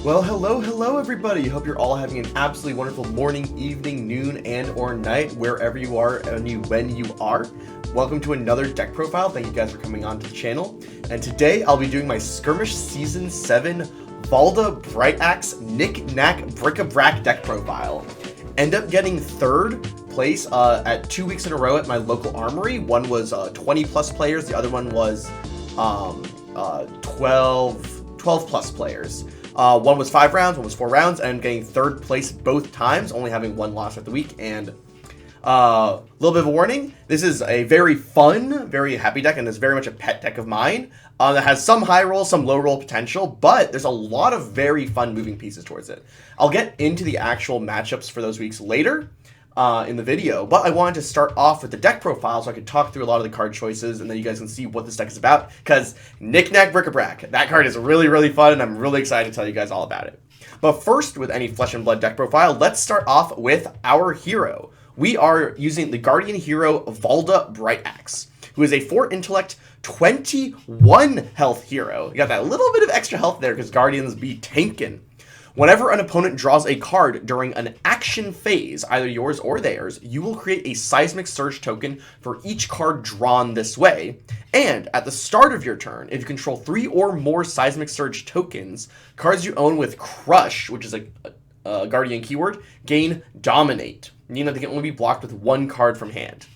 Well, hello everybody. Hope you're all having an absolutely wonderful morning, evening, noon, and or night, wherever you are and when you are. Welcome to another deck profile. Thank you guys for coming on to the channel. And today I'll be doing my Skirmish Season 7 Valda Bright Axe KNICK-KNACK-BRIC-A-BRAC deck profile. End up getting third place at 2 weeks in a row at my local Armory. One was 20 plus players, the other one was 12 plus players. One was 5 rounds, one was 4 rounds, and I'm getting third place both times, only having one loss at the week. And a little bit of a warning, this is a very fun, very happy deck, and it's very much a pet deck of mine that has some high roll, some low roll potential, but there's a lot of very fun moving pieces towards it. I'll get into the actual matchups for those weeks later in the video, but I wanted to start off with the deck profile so I could talk through a lot of the card choices, and then you guys can see what this deck is about, because KNICK-KNACK-BRIC-A-BRAC, that card is really, really fun, and I'm really excited to tell you guys all about it. But first, with any Flesh and Blood deck profile, let's start off with our hero. We are using the Guardian hero Valda Bright Axe, who is a 4 intellect, 21 health hero. You got that little bit of extra health there because Guardians be tankin'. Whenever an opponent draws a card during an action phase, either yours or theirs, you will create a Seismic Surge token for each card drawn this way. And at the start of your turn, if you control 3 or more Seismic Surge tokens, cards you own with Crush, which is a Guardian keyword, gain Dominate, meaning that they can only be blocked with 1 card from hand.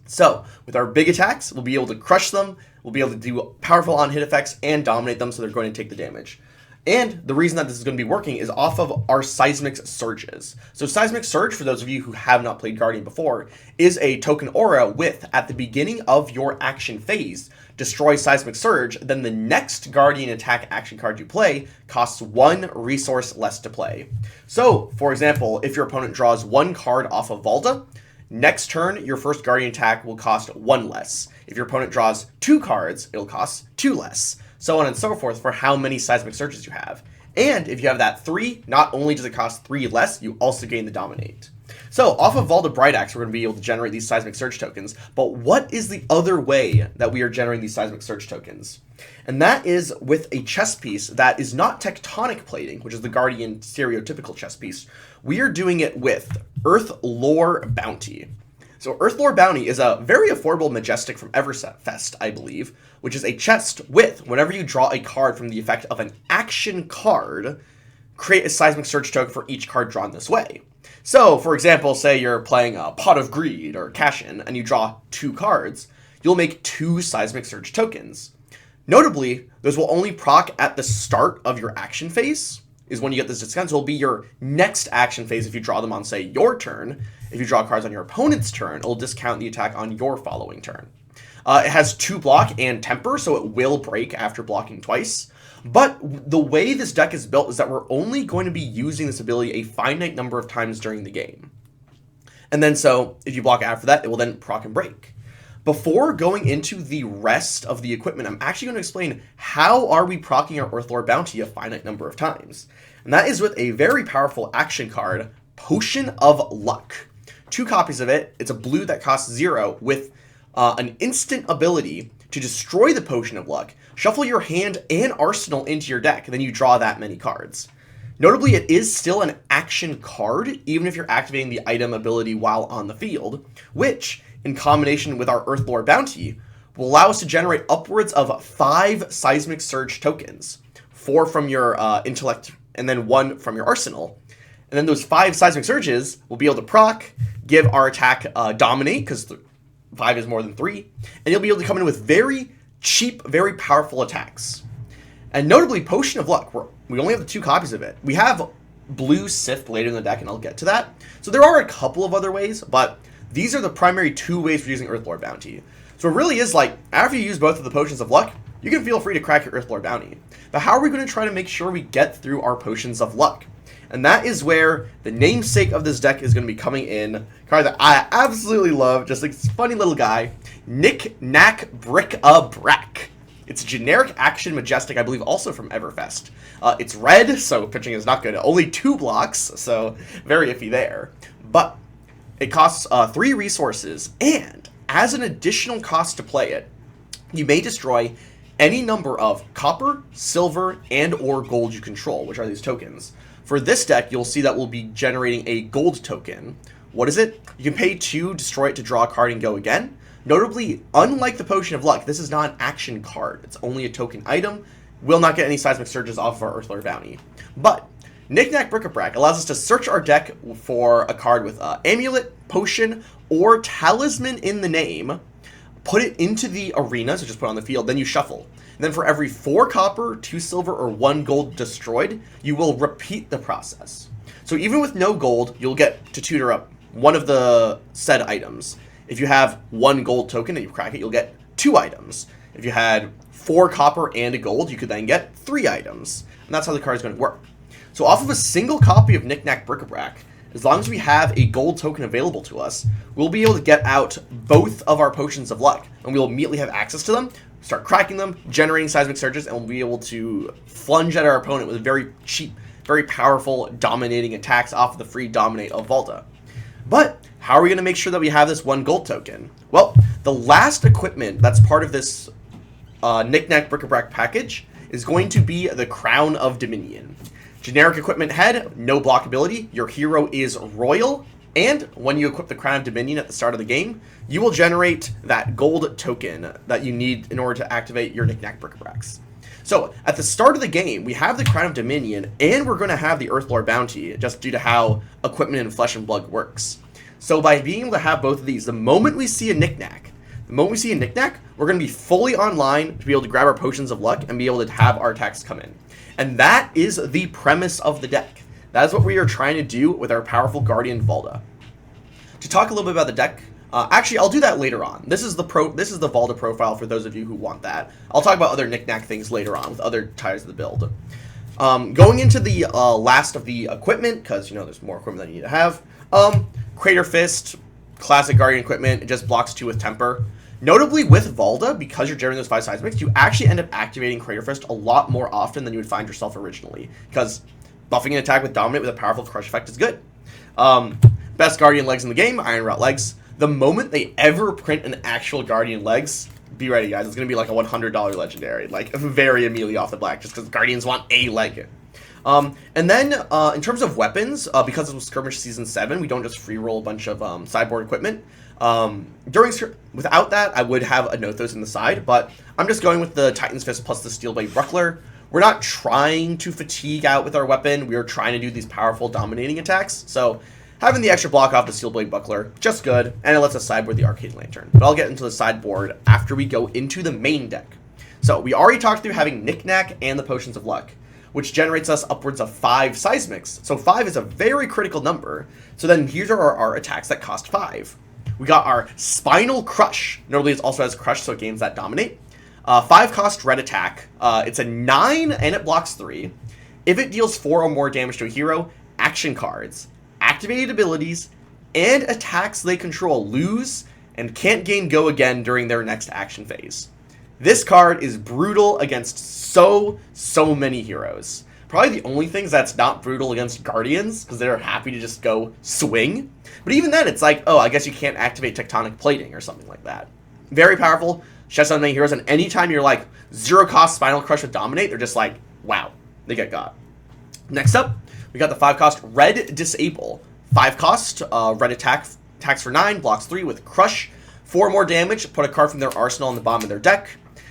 So, with our big attacks, we'll be able to crush them, we'll be able to do powerful on-hit effects, and dominate them so they're going to take the damage. And the reason that this is going to be working is off of our Seismic Surges. So Seismic Surge, for those of you who have not played Guardian before, is a token aura with, at the beginning of your action phase, destroy Seismic Surge, then the next Guardian attack action card you play costs 1 resource less to play. So, for example, if your opponent draws 1 card off of Valda, next turn, your first Guardian attack will cost 1 less. If your opponent draws 2 cards, it'll cost 2 less. So on and so forth for how many Seismic Surges you have. And if you have that 3, not only does it cost 3 less, you also gain the Dominate. So off of Valda Bright Axe, we're going to be able to generate these Seismic Surge tokens. But what is the other way that we are generating these Seismic Surge tokens? And that is with a chess piece that is not tectonic plating, which is the Guardian stereotypical chess piece. We are doing it with Earthlore Bounty. So Earthlore Bounty is a very affordable Majestic from Everfest, I believe, which is a chest with, whenever you draw a card from the effect of an action card, create a Seismic Surge token for each card drawn this way. So, for example, say you're playing a Pot of Greed or Cash-In, and you draw 2 cards, you'll make 2 Seismic Surge tokens. Notably, those will only proc at the start of your action phase, is when you get this discount. So it'll be your next action phase if you draw them on, say, your turn. If you draw cards on your opponent's turn, it'll discount the attack on your following turn. It has 2 block and temper, so it will break after blocking twice. But the way this deck is built is that we're only going to be using this ability a finite number of times during the game. And then so, if you block after that, it will then proc and break. Before going into the rest of the equipment, I'm actually going to explain how are we proccing our Earthlore Bounty a finite number of times. And that is with a very powerful action card, Potion of Luck. 2 copies of it. It's a blue that costs 0 with an instant ability to destroy the Potion of Luck, shuffle your hand and arsenal into your deck, and then you draw that many cards. Notably, it is still an action card, even if you're activating the item ability while on the field, which, in combination with our Earthlore Bounty, will allow us to generate upwards of 5 Seismic Surge tokens. 4 from your intellect, and then 1 from your arsenal. And then those 5 Seismic Surges will be able to proc, give our attack Dominate, because 5 is more than 3, and you'll be able to come in with very cheap, very powerful attacks. And notably, Potion of Luck, we only have the 2 copies of it. We have blue Sith later in the deck, and I'll get to that. So there are a couple of other ways, but these are the primary 2 ways for using Earthlore Bounty. So it really is like, after you use both of the Potions of Luck, you can feel free to crack your Earthlore Bounty. But how are we going to try to make sure we get through our Potions of Luck? And that is where the namesake of this deck is going to be coming in. A card that I absolutely love, just like this funny little guy, KNICK-KNACK-BRIC-A-BRAC. It's a generic action Majestic, I believe also from Everfest. It's red, so pitching is not good. Only 2 blocks, so very iffy there. But it costs 3 resources, and as an additional cost to play it, you may destroy any number of copper, silver, and or gold you control, which are these tokens. For this deck, you'll see that we'll be generating a gold token. What is it? You can pay 2, destroy it to draw a card and go again. Notably, unlike the Potion of Luck, this is not an action card. It's only a token item. Will not get any seismic surges off of our Earthlore bounty. But KNICK-KNACK-BRIC-A-BRAC allows us to search our deck for a card with Amulet, Potion, or Talisman in the name, put it into the arena, so just put it on the field, then you shuffle. And then for every 4 copper, 2 silver, or 1 gold destroyed, you will repeat the process. So even with no gold, you'll get to tutor up one of the said items. If you have 1 gold token and you crack it, you'll get 2 items. If you had 4 copper and a gold, you could then get 3 items. And that's how the card is going to work. So off of a single copy of KNICK-KNACK-BRIC-A-BRAC, as long as we have a gold token available to us, we'll be able to get out both of our Potions of Luck, and we'll immediately have access to them, start cracking them, generating seismic surges, and we'll be able to plunge at our opponent with very cheap, very powerful, dominating attacks off of the free Dominate of Valda. But how are we going to make sure that we have this 1 gold token? Well, the last equipment that's part of this KNICK-KNACK-BRIC-A-BRAC package is going to be the Crown of Dominion. Generic equipment head, no block ability, your hero is royal, and when you equip the Crown of Dominion at the start of the game, you will generate that gold token that you need in order to activate your KNICK-KNACK-BRIC-A-BRACs. So, at the start of the game, we have the Crown of Dominion, and we're going to have the Earthlore bounty, just due to how equipment in Flesh and Blood works. So by being able to have both of these, the moment we see a KNICK-KNACK, we're going to be fully online to be able to grab our Potions of Luck and be able to have our attacks come in. And that is the premise of the deck. That is what we are trying to do with our powerful Guardian Valda. To talk a little bit about the deck, actually I'll do that later on. This is the Valda profile for those of you who want that. I'll talk about other KNICK-KNACK things later on with other ties of the build. Going into the last of the equipment, because there's more equipment that you need to have. Crater Fist, classic Guardian equipment, it just blocks 2 with Temper. Notably with Valda, because you're generating those 5 seismics, you actually end up activating Crater Fist a lot more often than you would find yourself originally, because buffing an attack with Dominate with a powerful Crush effect is good. Best Guardian legs in the game, Iron Rot legs. The moment they ever print an actual Guardian legs, be ready guys, it's going to be like a $100 legendary, like very immediately off the black, just because Guardians want a leg. And then, in terms of weapons, because it was Skirmish Season 7, we don't just free roll a bunch of sideboard equipment. Without that, I would have a Nothos in the side, but I'm just going with the Titan's Fist plus the Steel Blade Buckler. We're not trying to fatigue out with our weapon, we are trying to do these powerful dominating attacks, so having the extra block off the Steel Blade Buckler, just good, and it lets us sideboard the Arcade Lantern. But I'll get into the sideboard after we go into the main deck. So, we already talked through having KNICK-KNACK and the Potions of Luck, which generates us upwards of 5 seismics. So 5 is a very critical number. So then here are our attacks that cost 5. We got our Spinal Crush. Notably, it also has Crush, so it gains that Dominate. 5 cost red attack. It's a 9 and it blocks 3. If it deals 4 or more damage to a hero, action cards, activated abilities, and attacks they control lose and can't gain go again during their next action phase. This card is brutal against so many heroes. Probably the only things that's not brutal against Guardians, because they're happy to just go swing. But even then, it's like, oh, I guess you can't activate Tectonic Plating or something like that. Very powerful, shuts down many heroes, and anytime you're like 0 cost Spinal Crush with Dominate, they're just like, wow, they get got. Next up, we got the 5 cost Red Disable. 5 cost, red attacks for 9, blocks 3 with Crush. 4 more damage, put a card from their arsenal on the bottom of their deck.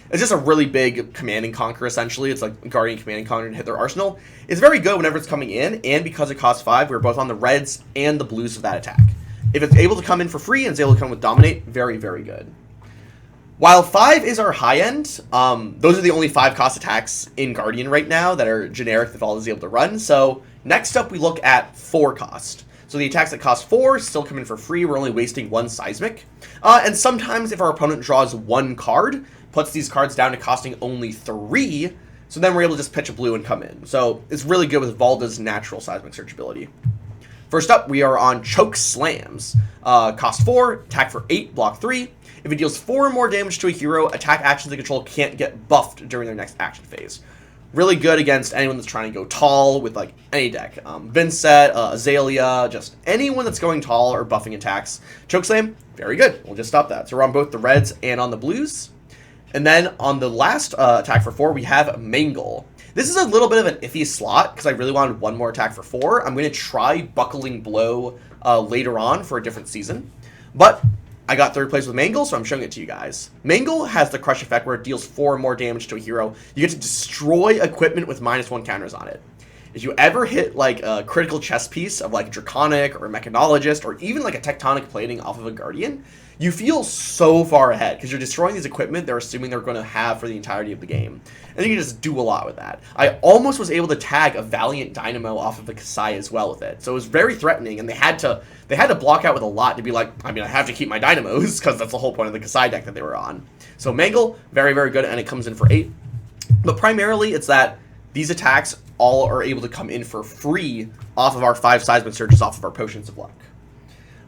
It's just a really big Command and Conquer, essentially. It's like Guardian Command and Conquer to hit their arsenal. It's very good whenever it's coming in, and because it costs 5, we're both on the reds and the blues of that attack. If it's able to come in for free and it's able to come with Dominate, very, very good. While 5 is our high end, those are the only 5 cost attacks in Guardian right now that are generic that Valda is able to run. So next up we look at 4 cost. So the attacks that cost 4 still come in for free. We're only wasting 1 seismic. And sometimes if our opponent draws 1 card, puts these cards down to costing only 3, so then we're able to just pitch a blue and come in. So it's really good with Valda's natural seismic search ability. First up, we are on Choke Slams. Cost 4, attack for 8, block 3. If it deals 4 or more damage to a hero, attack actions they control can't get buffed during their next action phase. Really good against anyone that's trying to go tall with like any deck. Venerzap, Azalea, just anyone that's going tall or buffing attacks. Choke Slam, very good. We'll just stop that. So we're on both the reds and on the blues. And then on the last attack for 4, we have Mangle. This is a little bit of an iffy slot because I really wanted one more attack for 4. I'm going to try Buckling Blow later on for a different season. But I got 3rd place with Mangle, so I'm showing it to you guys. Mangle has the crush effect where it deals 4 more damage to a hero. You get to destroy equipment with -1 counters on it. If you ever hit like a critical chess piece of like Draconic or Mechanologist or even like a Tectonic Plating off of a Guardian, you feel so far ahead because you're destroying these equipment they're assuming they're going to have for the entirety of the game. And you can just do a lot with that. I almost was able to tag a Valiant Dynamo off of the Kasai as well with it. So it was very threatening, and they had to block out with a lot to be like, I mean, I have to keep my Dynamos because that's the whole point of the Kasai deck that they were on. So Mangle, very, very good, and it comes in for 8. But primarily it's that these attacks all are able to come in for free off of our 5 Seismic Surges off of our Potions of Luck.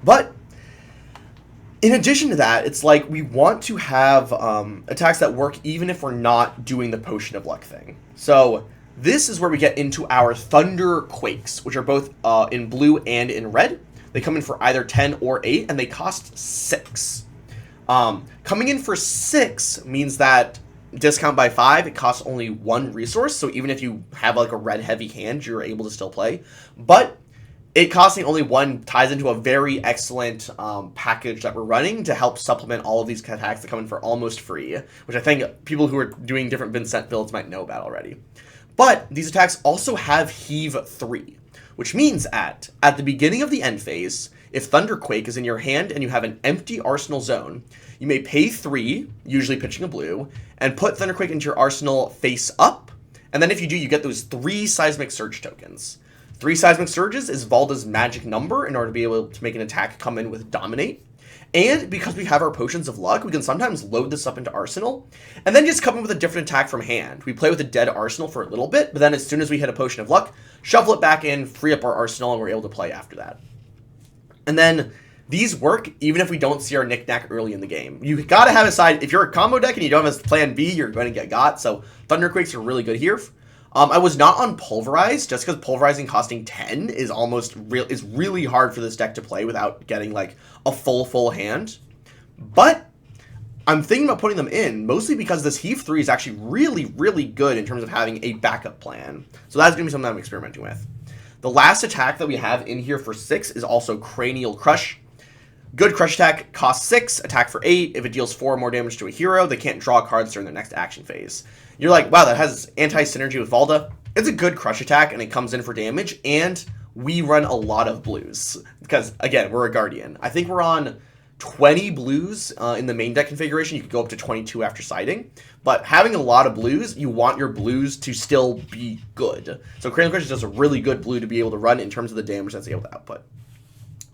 But in addition to that, it's like we want to have attacks that work even if we're not doing the Potion of Luck thing. So this is where we get into our Thunder Quakes, which are both in blue and in red. They come in for either 10 or 8, and they cost 6. Coming in for 6 means that discount by 5, it costs only 1 resource, so even if you have like a red heavy hand, you're able to still play. But it costing only 1 ties into a very excellent package that we're running to help supplement all of these attacks that come in for almost free, which I think people who are doing different Vincent builds might know about already. But these attacks also have Heave 3, which means at the beginning of the end phase, if Thunderquake is in your hand and you have an empty arsenal zone, you may pay 3, usually pitching a blue, and put Thunderquake into your arsenal face up, and then if you do, you get those 3 Seismic Surge tokens. 3 Seismic Surges is Valda's magic number in order to be able to make an attack come in with Dominate. And because we have our Potions of Luck, we can sometimes load this up into Arsenal, and then just come in with a different attack from hand. We play with a dead Arsenal for a little bit, but then as soon as we hit a Potion of Luck, shuffle it back in, free up our Arsenal, and we're able to play after that. And then these work even if we don't see our knick-knack early in the game. You gotta have a side. If you're a combo deck and you don't have a plan B, you're going to get got. So Thunderquakes are really good here. I was not on Pulverize just because Pulverizing costing 10 is is really hard for this deck to play without getting like a full hand. But I'm thinking about putting them in mostly because this Heave 3 is actually really good in terms of having a backup plan. So that's gonna be something I'm experimenting with. The last attack that we have in here for 6 is also Cranial Crush. Good crush attack, costs 6, attack for 8. If it deals 4 more damage to a hero, they can't draw cards during their next action phase. You're like, wow, that has anti-synergy with Valda. It's a good crush attack, and it comes in for damage, and we run a lot of blues. Because, again, we're a Guardian. I think we're on 20 blues in the main deck configuration. You could go up to 22 after siding. But having a lot of blues, you want your blues to still be good. So Cranial Crush is just a really good blue to be able to run in terms of the damage that's able to output.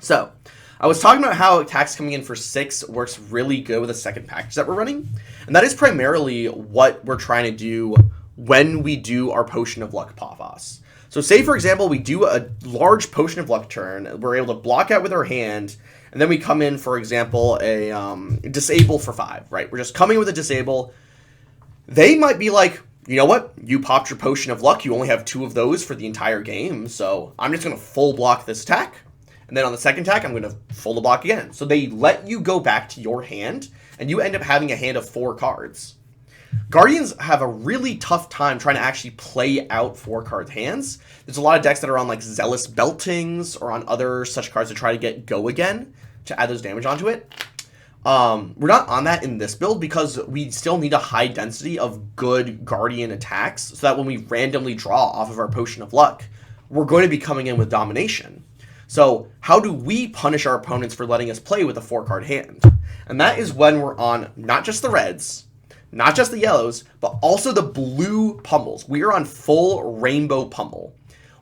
So I was talking about how attacks coming in for 6 works really good with the second package that we're running. And that is primarily what we're trying to do when we do our Potion of Luck Pavos. So say, for example, we do a large Potion of Luck turn. We're able to block out with our hand. And then we come in, for example, a Disable for 5, right? We're just coming with a Disable. They might be like, you know what? You popped your Potion of Luck. You only have 2 of those for the entire game. So I'm just going to full block this attack. And then on the second attack, I'm going to full the block again. So they let you go back to your hand, and you end up having a hand of 4 cards. Guardians have a really tough time trying to actually play out 4-card hands. There's a lot of decks that are on like Zealous Beltings or on other such cards to try to get Go Again to add those damage onto it. We're not on that in this build because we still need a high density of good Guardian attacks so that when we randomly draw off of our Potion of Luck, we're going to be coming in with Domination. So how do we punish our opponents for letting us play with a 4-card hand? And that is when we're on not just the reds, not just the yellows, but also the blue pummels. We are on full rainbow pummel.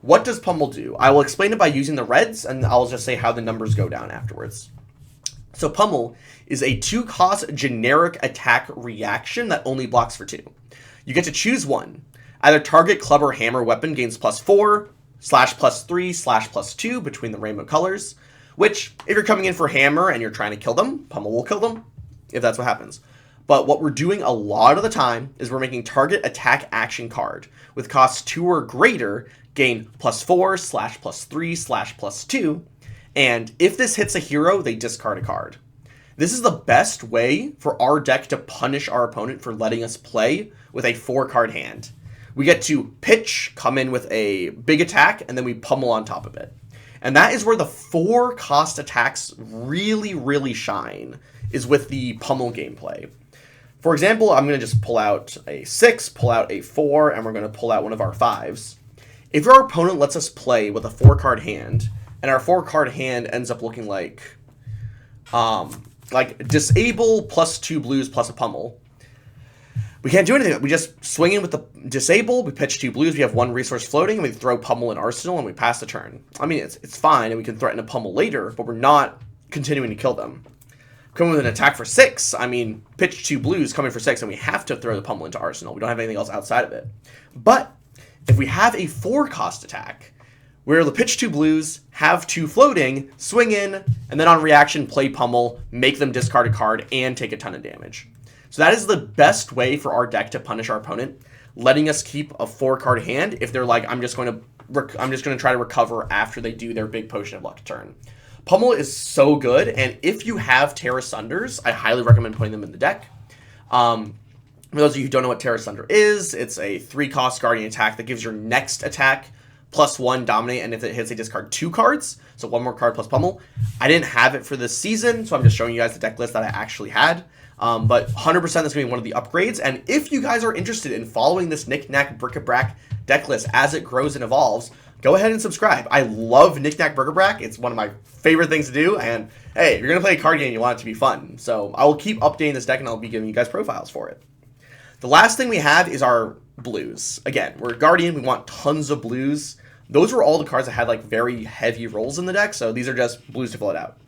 What does pummel do? I will explain it by using the reds, and I'll just say how the numbers go down afterwards. So pummel is a 2-cost generic attack reaction that only blocks for 2. You get to choose one. Either target club or hammer weapon gains +4, /+3, /+2 between the rainbow colors, which, if you're coming in for hammer and you're trying to kill them, pummel will kill them, if that's what happens. But what we're doing a lot of the time is we're making target attack action card with cost 2 or greater gain +4, /+3, /+2, and if this hits a hero, they discard a card. This is the best way for our deck to punish our opponent for letting us play with a 4-card hand. We get to pitch, come in with a big attack, and then we pummel on top of it. And that is where the 4-cost attacks really, really shine, is with the pummel gameplay. For example, I'm going to just pull out a 6, pull out a 4, and we're going to pull out one of our 5s. If our opponent lets us play with a 4-card hand, and our 4-card hand ends up looking like disable plus 2 blues plus a pummel, we can't do anything. We just swing in with the disable, we pitch 2 blues, we have 1 resource floating, and we throw pummel in arsenal, and we pass the turn. I mean, it's fine, and we can threaten a pummel later, but we're not continuing to kill them. Coming with an attack for 6, I mean, pitch 2 blues, coming for 6, and we have to throw the pummel into arsenal. We don't have anything else outside of it. But if we have a 4-cost attack, we're able to pitch 2 blues, have 2 floating, swing in, and then on reaction, play pummel, make them discard a card, and take a ton of damage. So that is the best way for our deck to punish our opponent, letting us keep a 4-card hand if they're like, I'm just going to try to recover after they do their big potion of luck turn. Pummel is so good, and if you have Terra Sunders, I highly recommend putting them in the deck. For those of you who don't know what Terra Sunder is, it's a 3-cost Guardian attack that gives your next attack +1 dominate, and if it hits, they discard 2 cards, so 1 more card plus pummel. I didn't have it for this season, so I'm just showing you guys the deck list that I actually had. But 100% that's going to be one of the upgrades, and if you guys are interested in following this KNICK-KNACK-BRIC-A-BRAC deck list as it grows and evolves, go ahead and subscribe. I love KNICK-KNACK-BRIC-A-BRAC. It's one of my favorite things to do, and hey, if you're going to play a card game, you want it to be fun. So I will keep updating this deck, and I'll be giving you guys profiles for it. The last thing we have is our blues. Again, we're a Guardian. We want tons of blues. Those were all the cards that had like very heavy rolls in the deck, so these are just blues to fill it out.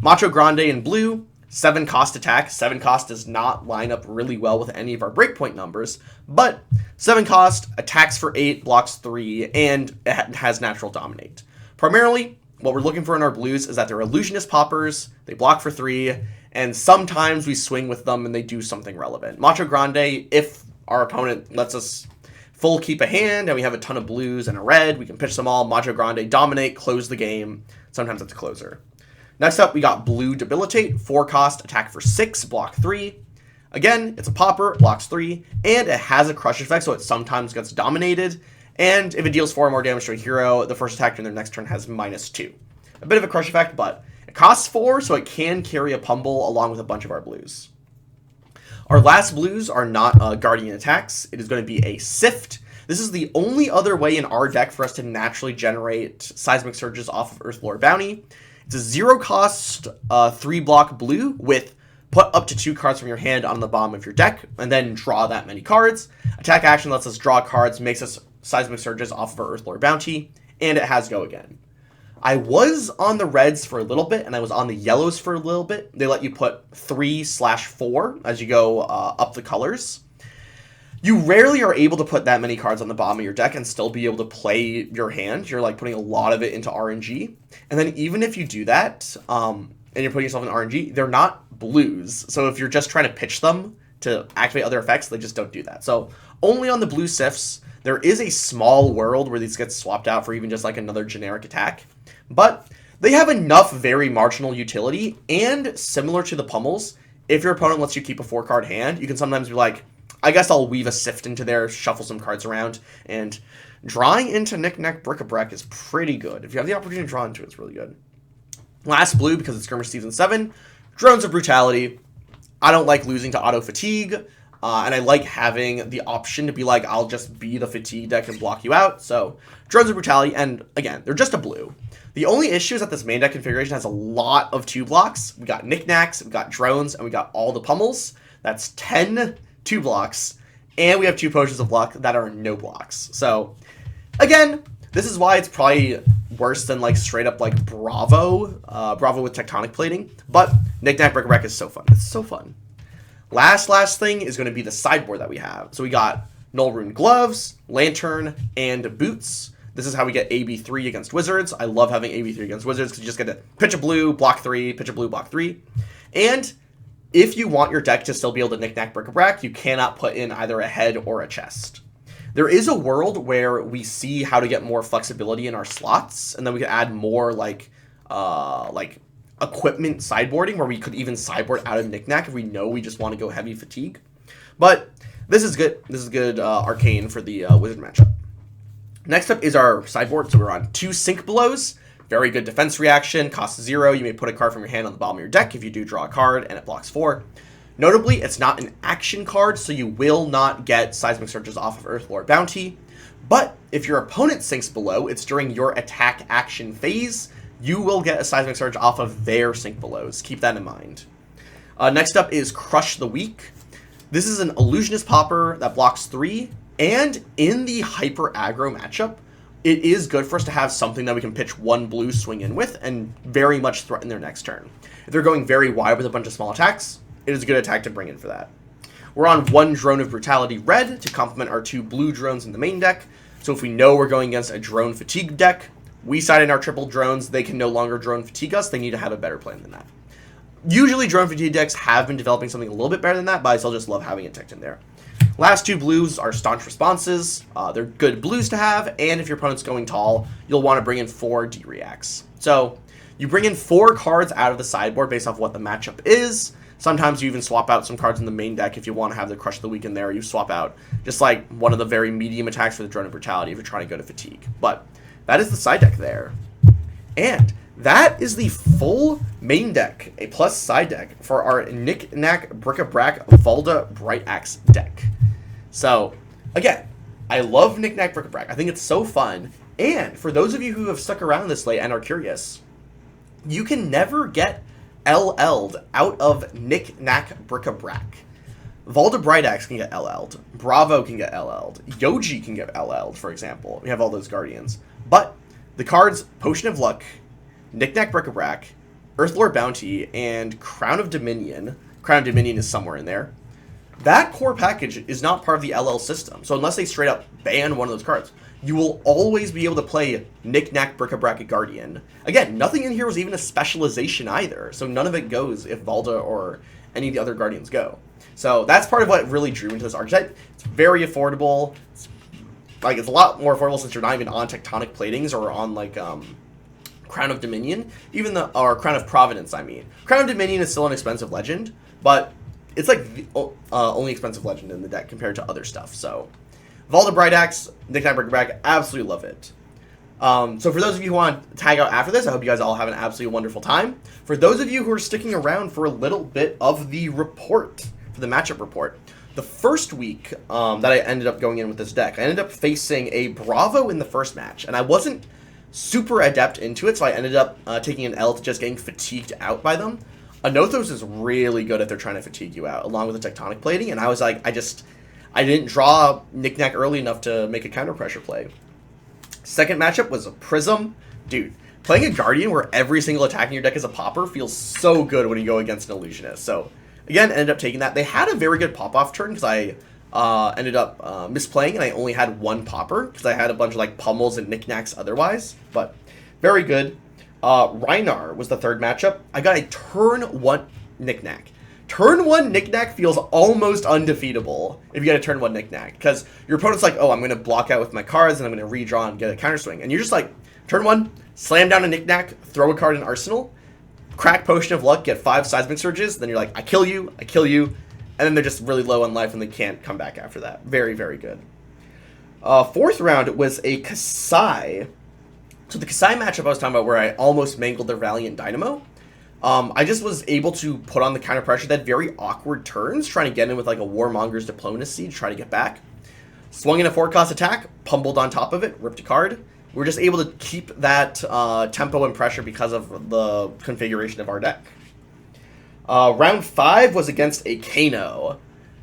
Macho Grande in blue, 7-cost attack. 7-cost does not line up really well with any of our breakpoint numbers, but 7-cost attacks for 8, blocks 3, and it has natural dominate. Primarily, what we're looking for in our blues is that they're illusionist poppers, they block for 3, and sometimes we swing with them and they do something relevant. Macho Grande, if our opponent lets us full keep a hand and we have a ton of blues and a red, we can pitch them all. Macho Grande, dominate, close the game. Sometimes it's a closer. Next up, we got blue Debilitate, 4-cost, attack for 6, block 3. Again, it's a popper, blocks 3, and it has a crush effect, so it sometimes gets dominated. And if it deals 4 or more damage to a hero, the first attack during their next turn has -2. A bit of a crush effect, but it costs 4, so it can carry a pummel along with a bunch of our blues. Our last blues are not Guardian attacks. It is going to be a Sift. This is the only other way in our deck for us to naturally generate Seismic Surges off of Earthlore Bounty. It's a 0-cost 3-block blue with put up to 2 cards from your hand on the bottom of your deck, and then draw that many cards. Attack action lets us draw cards, makes us Seismic Surges off of our Earthlore Bounty, and it has Go Again. I was on the reds for a little bit, and I was on the yellows for a little bit. They let you put 3/4 as you go up the colors. You rarely are able to put that many cards on the bottom of your deck and still be able to play your hand. You're like putting a lot of it into RNG. And then even if you do that, and you're putting yourself in RNG, they're not blues. So if you're just trying to pitch them to activate other effects, they just don't do that. So only on the blue Sifts. There is a small world where these get swapped out for even just like another generic attack. But they have enough very marginal utility, and similar to the pummels, if your opponent lets you keep a 4-card hand, you can sometimes be like, I guess I'll weave a Sift into there, shuffle some cards around, and drawing into KNICK-KNACK-BRIC-A-BRAC is pretty good. If you have the opportunity to draw into it, it's really good. Last blue, because it's Skirmish Season 7, Drones of Brutality. I don't like losing to auto fatigue, and I like having the option to be like, I'll just be the fatigue deck and block you out. So Drones of Brutality, and again, they're just a blue. The only issue is that this main deck configuration has a lot of 2-blocks. We got knickknacks, we got drones, and we got all the pummels. That's 10 2-blocks, and we have 2 potions of luck that are no blocks. So again, this is why it's probably worse than like straight up like Bravo with tectonic plating. But KNICK-KNACK-BRIC-A-BRAC is so fun. It's so fun. Last thing is going to be the sideboard that we have. So we got Null Rune Gloves, Lantern, and Boots. This is how we get AB3 against Wizards. I love having AB3 against Wizards because you just get to pitch a blue, block 3, pitch a blue, block 3. And if you want your deck to still be able to KNICK-KNACK-BRIC-A-BRAC, you cannot put in either a head or a chest. There is a world where we see how to get more flexibility in our slots, and then we can add more like equipment sideboarding where we could even sideboard out of KNICK-KNACK if we know we just want to go heavy fatigue. But this is good. This is good arcane for the wizard matchup. Next up is our sideboard. So we're on 2 Sink Belows. Very good defense reaction. Costs 0. You may put a card from your hand on the bottom of your deck if you do draw a card and it blocks 4. Notably, it's not an action card, so you will not get Seismic Surges off of Earthlore Bounty. But if your opponent sinks below, it's during your attack action phase, you will get a Seismic Surge off of their Sink Belows. Keep that in mind. Next up is Crush the Weak. This is an Illusionist Popper that blocks 3, and in the Hyper Aggro matchup, it is good for us to have something that we can pitch 1 blue swing in with and very much threaten their next turn. If they're going very wide with a bunch of small attacks, it is a good attack to bring in for that. We're on 1 Drone of Brutality red to complement our 2 blue drones in the main deck. So if we know we're going against a drone fatigue deck, we side in our triple drones, they can no longer drone fatigue us, they need to have a better plan than that. Usually drone fatigue decks have been developing something a little bit better than that, but I still just love having it ticked in there. Last 2 blues are Staunch Responses. They're good blues to have, and if your opponent's going tall, you'll want to bring in 4 D-Reacts. So you bring in 4 cards out of the sideboard based off what the matchup is. Sometimes you even swap out some cards in the main deck if you want to have the Crush of the Weak in there. You swap out just like one of the very medium attacks for the Drone of Brutality if you're trying to go to Fatigue. But that is the side deck there. And that is the full main deck, a plus side deck, for our KNICK-KNACK-BRIC-A-BRAC Valda Bright Axe deck. So, again, I love KNICK-KNACK-BRIC-A-BRAC. I think it's so fun. And for those of you who have stuck around this late and are curious, you can never get LL'd out of KNICK-KNACK-BRIC-A-BRAC. Valda Bright Axe can get LL'd. Bravo can get LL'd. Yoji can get LL'd, for example. We have all those Guardians. But the cards Potion of Luck, KNICK-KNACK-BRIC-A-BRAC, Earthlore Bounty, and Crown of Dominion. Crown of Dominion is somewhere in there. That core package is not part of the LL system. So unless they straight up ban one of those cards, you will always be able to play KNICK-KNACK-BRIC-A-BRAC Guardian. Again, nothing in here was even a specialization either, so none of it goes if Valda or any of the other Guardians go. So that's part of what really drew into this archetype. It's very affordable. It's a lot more affordable since you're not even on Tectonic Platings or on Crown of Dominion, or Crown of Providence, I mean. Crown of Dominion is still an expensive legend, but it's like the only expensive legend in the deck compared to other stuff. So Valda Bright Axe, KNICK-KNACK-BRIC-A-BRAC, absolutely love it. So for those of you who want to tag out after this, I hope you guys all have an absolutely wonderful time. For those of you who are sticking around for a little bit of the report, for the matchup report, the first week that I ended up going in with this deck, I ended up facing a Bravo in the first match, and I wasn't super adept into it, so I ended up taking an L to just getting fatigued out by them. Anothos is really good if they're trying to fatigue you out, along with the Tectonic Plating, and I was like, I didn't draw KNICK-KNACK early enough to make a counter pressure play. Second matchup was a Prism. Dude, playing a Guardian where every single attack in your deck is a popper feels so good when you go against an Illusionist. So, again, ended up taking that. They had a very good pop-off turn because I ended up misplaying and I only had 1 popper because I had a bunch of pummels and knickknacks otherwise. But very good. Rhinar was the third matchup. I got a turn 1 KNICK-KNACK. Turn 1 KNICK-KNACK feels almost undefeatable if you get a turn 1 KNICK-KNACK, because your opponent's like, oh, I'm going to block out with my cards, and I'm going to redraw and get a counter swing. And you're just like, turn 1, slam down a KNICK-KNACK, throw a card in Arsenal, crack Potion of Luck, get 5 Seismic Surges, then you're like, I kill you, and then they're just really low on life and they can't come back after that. Very, very good. Fourth round was a Kasai. So the Kasai matchup I was talking about where I almost mangled their Valiant Dynamo. I just was able to put on the counter pressure that very awkward turns, trying to get in with a Warmonger's Diplomacy to try to get back. Swung in a 4-cost attack, pummeled on top of it, ripped a card. We're just able to keep that tempo and pressure because of the configuration of our deck. Round 5 was against a Kano.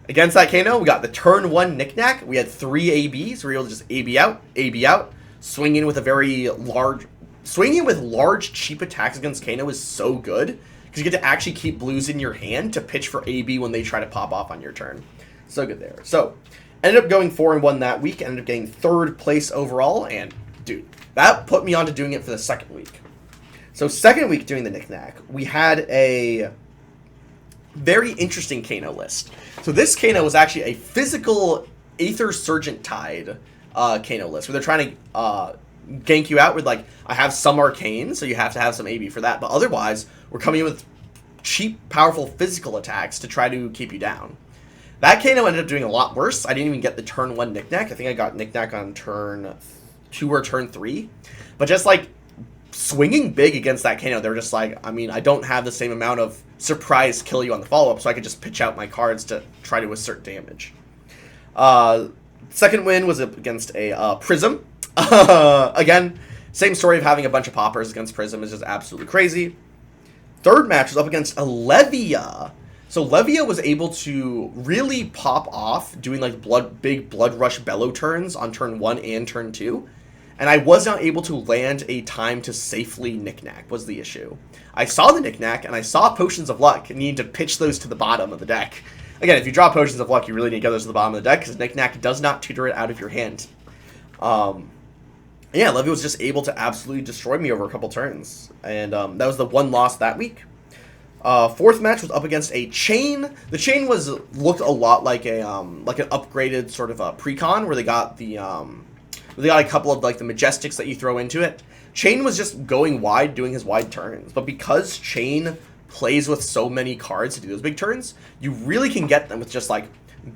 Against that Kano, we got the turn 1 KNICK-KNACK. We had 3 ABs. We were able to just AB out, swing in with a very large... Swinging with large, cheap attacks against Kano is so good, because you get to actually keep blues in your hand to pitch for AB when they try to pop off on your turn. So good there. So, ended up going 4-1 that week, ended up getting 3rd place overall, and, dude, that put me on to doing it for the second week. So, second week doing the KNICK-KNACK, we had a very interesting Kano list. So, this Kano was actually a physical Aether Surgent Tide Kano list, where they're trying to gank you out with, like, I have some arcane, so you have to have some AB for that, but otherwise, we're coming in with cheap, powerful physical attacks to try to keep you down. That KO ended up doing a lot worse. I didn't even get the turn 1 knick-knack. I think I got knick-knack on turn 2 or turn 3. But just, like, swinging big against that KO, they're just like, I mean, I don't have the same amount of surprise kill you on the follow-up, so I could just pitch out my cards to try to assert damage. Second win was against a Prism. Again, same story of having a bunch of poppers against Prism is just absolutely crazy. Third match was up against a Levia. So Levia was able to really pop off doing like big blood rush bellow turns on turn 1 and turn 2. And I was not able to land a time to safely knick-knack was the issue. I saw the knick-knack and I saw Potions of Luck and needed to pitch those to the bottom of the deck. Again, if you draw Potions of Luck, you really need to get those to the bottom of the deck because knick-knack does not tutor it out of your hand. Yeah, Levia was just able to absolutely destroy me over a couple turns. And that was the one loss that week. Fourth match was up against a Chain. The Chain looked a lot like an upgraded sort of a precon where they got a couple of like the Majestics that you throw into it. Chain was just going wide, doing his wide turns. But because Chain plays with so many cards to do those big turns, you really can get them with just like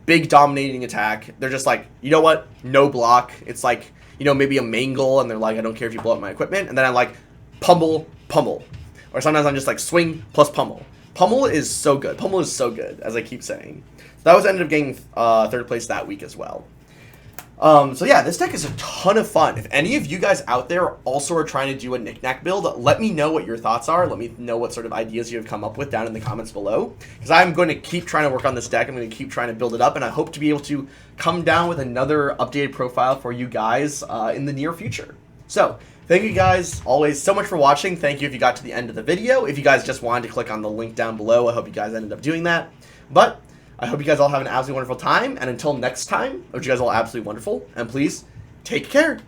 big dominating attack. They're just like, you know what? No block. It's like, you know, maybe a Mangle, and they're like, I don't care if you blow up my equipment. And then I like pummel. Or sometimes I'm just like swing plus pummel. Pummel is so good. Pummel is so good, as I keep saying. So that was ended up getting third place that week as well. So yeah, this deck is a ton of fun. If any of you guys out there also are trying to do a knick-knack build, let me know what your thoughts are. Let me know what sort of ideas you have come up with down in the comments below. Because I'm going to keep trying to work on this deck. I'm going to keep trying to build it up. And I hope to be able to come down with another updated profile for you guys in the near future. So, thank you guys always so much for watching. Thank you if you got to the end of the video. If you guys just wanted to click on the link down below, I hope you guys ended up doing that. But I hope you guys all have an absolutely wonderful time. And until next time, I wish you guys all absolutely wonderful. And please, take care.